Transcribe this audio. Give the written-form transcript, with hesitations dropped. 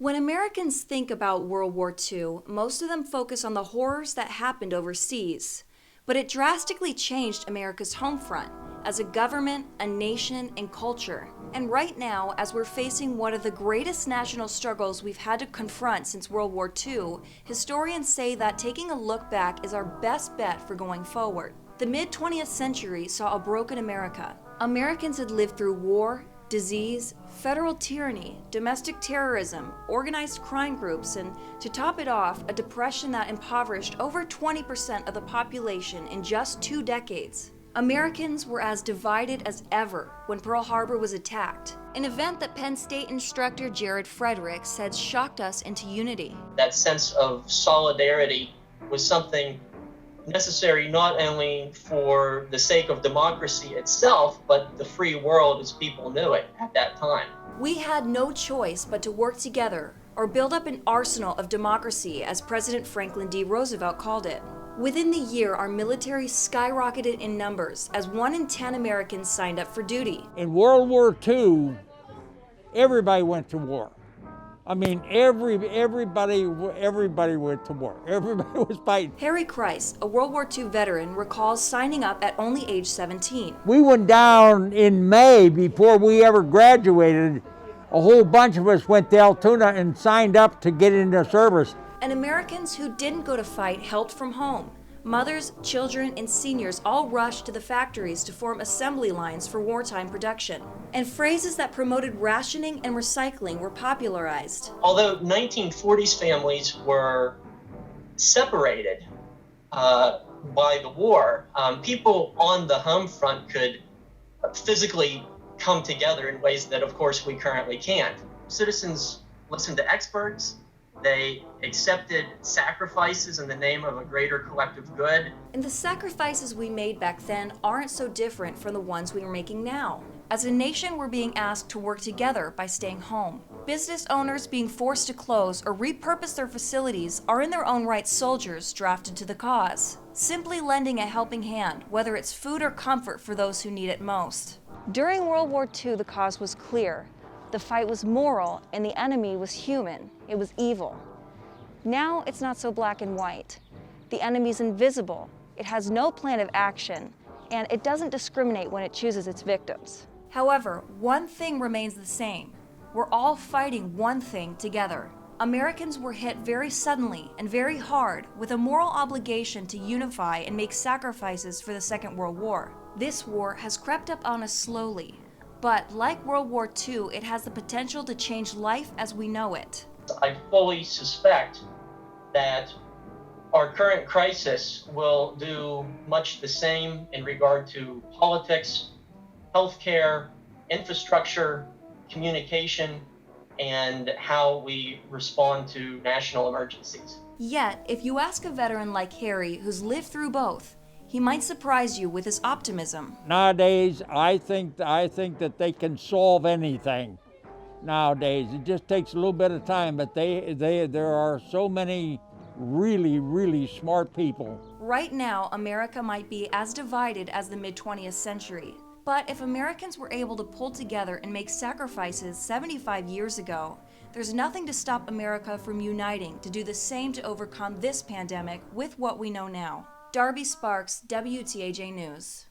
When Americans think about World War II, most of them focus on the horrors that happened overseas. But it drastically changed America's home front as a government, a nation, and culture. And right now, as we're facing one of the greatest national struggles we've had to confront since World War II, historians say that taking a look back is our best bet for going forward. The mid-20th century saw a broken America. Americans had lived through war, disease, federal tyranny, domestic terrorism, organized crime groups, and to top it off, a depression that impoverished over 20% of the population in just 2 decades. Americans were as divided as ever when Pearl Harbor was attacked, an event that Penn State instructor Jared Frederick said shocked us into unity. That sense of solidarity was something necessary not only for the sake of democracy itself, but the free world as people knew it at that time. We had no choice but to work together or build up an arsenal of democracy, as President Franklin D. Roosevelt called it. Within the year, our military skyrocketed in numbers as 1 in 10 Americans signed up for duty. In World War II, everybody went to war. I mean, everybody went to war. Everybody was fighting. Harry Kreis, a World War II veteran, recalls signing up at only age 17. We went down in May before we ever graduated. A whole bunch of us went to Altoona and signed up to get into service. And Americans who didn't go to fight helped from home. Mothers, children, and seniors all rushed to the factories to form assembly lines for wartime production. And phrases that promoted rationing and recycling were popularized. Although 1940s families were separated by the war, people on the home front could physically come together in ways that, of course, we currently can't. Citizens listened to experts. They accepted sacrifices in the name of a greater collective good. And the sacrifices we made back then aren't so different from the ones we are making now. As a nation, we're being asked to work together by staying home. Business owners being forced to close or repurpose their facilities are in their own right soldiers drafted to the cause, simply lending a helping hand, whether it's food or comfort for those who need it most. During World War II, the cause was clear. The fight was moral, and the enemy was human. It was evil. Now it's not so black and white. The enemy's invisible. It has no plan of action, and it doesn't discriminate when it chooses its victims. However, one thing remains the same. We're all fighting one thing together. Americans were hit very suddenly and very hard with a moral obligation to unify and make sacrifices for the Second World War. This war has crept up on us slowly. But like World War II, it has the potential to change life as we know it. I fully suspect that our current crisis will do much the same in regard to politics, healthcare, infrastructure, communication, and how we respond to national emergencies. Yet, if you ask a veteran like Harry, who's lived through both, he might surprise you with his optimism. Nowadays, I think that they can solve anything. Nowadays, it just takes a little bit of time, but there are so many really smart people. Right now, America might be as divided as the mid-20th century. But if Americans were able to pull together and make sacrifices 75 years ago, there's nothing to stop America from uniting to do the same to overcome this pandemic with what we know now. Darby Sparks, WTAJ News.